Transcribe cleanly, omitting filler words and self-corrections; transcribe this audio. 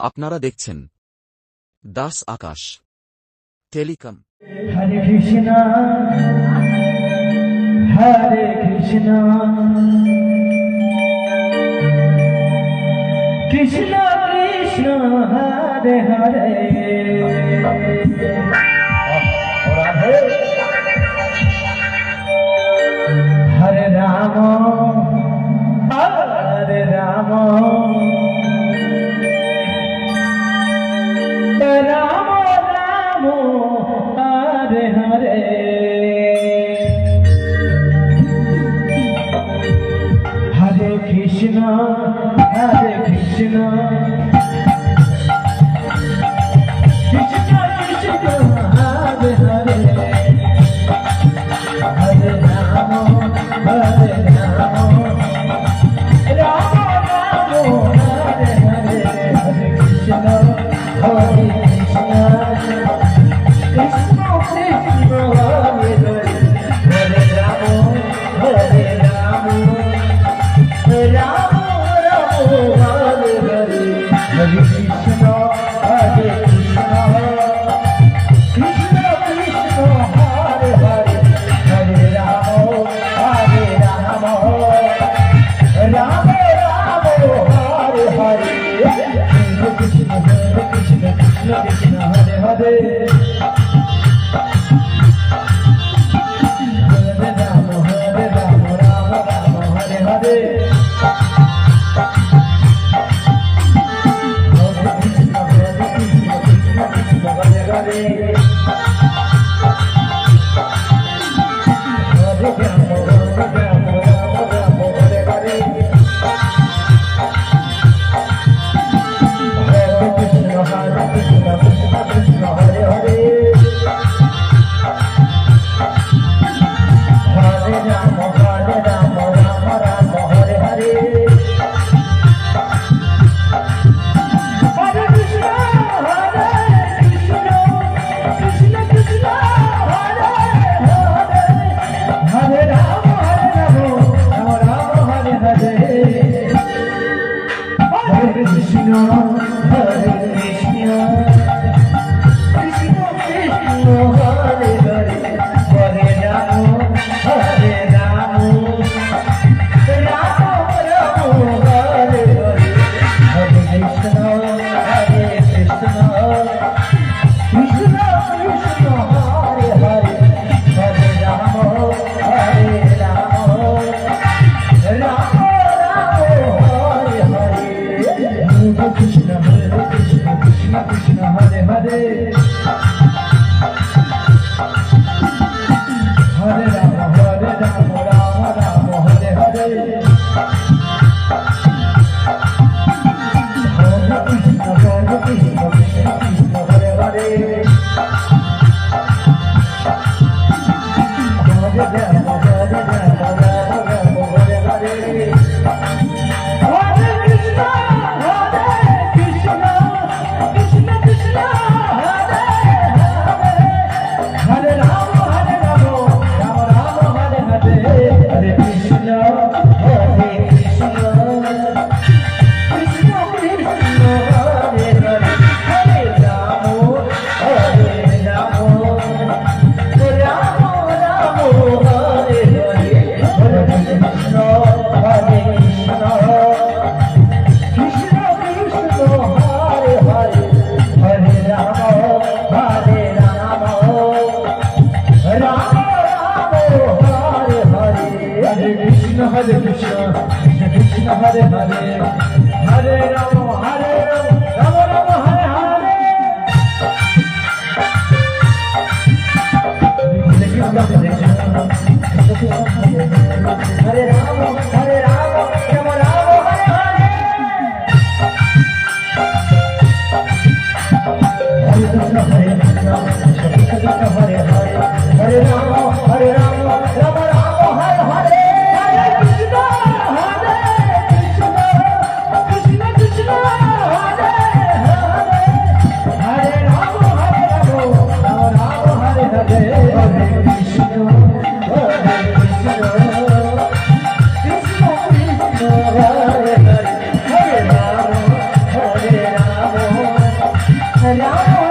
আপনারা দেখছেন দাস আকাশ টেলিকম। হরে কৃষ্ণ হরে কৃষ্ণ কৃষ্ণ কৃষ্ণ হরে হরে হরে রাম হরে রাম রাম রাম হরে হরে হরে কৃষ্ণ কৃষ্ণ কৃষ্ণ হরে হরে হরে রাম হরে রাম রাম রাম হরে হরে হরে কৃষ্ণ হরে কৃষ্ণ কৃষ্ণ কৃষ্ণ হরে হরে হরে রাম হরে রাম রাম রাম হরে হরে হরে কৃষ্ণ হরে কৃষ্ণ কৃষ্ণ কৃষ্ণ হরে হরে হরে রাম হরে Ram Ram Ram Hare Hare Krishna Krishna Krishna Krishna Hare Hare Hare Ram Ram Ram Hare Hare Hare Krishna Hare Hare Hare Rama Rama Rama Hare Hare Hare Rama Rama Rama Hare Hare Hare Krishna Hare Krishna Krishna Krishna Hare Hare Hare Rama Rama Rama Hare Hare Hare Rama Ram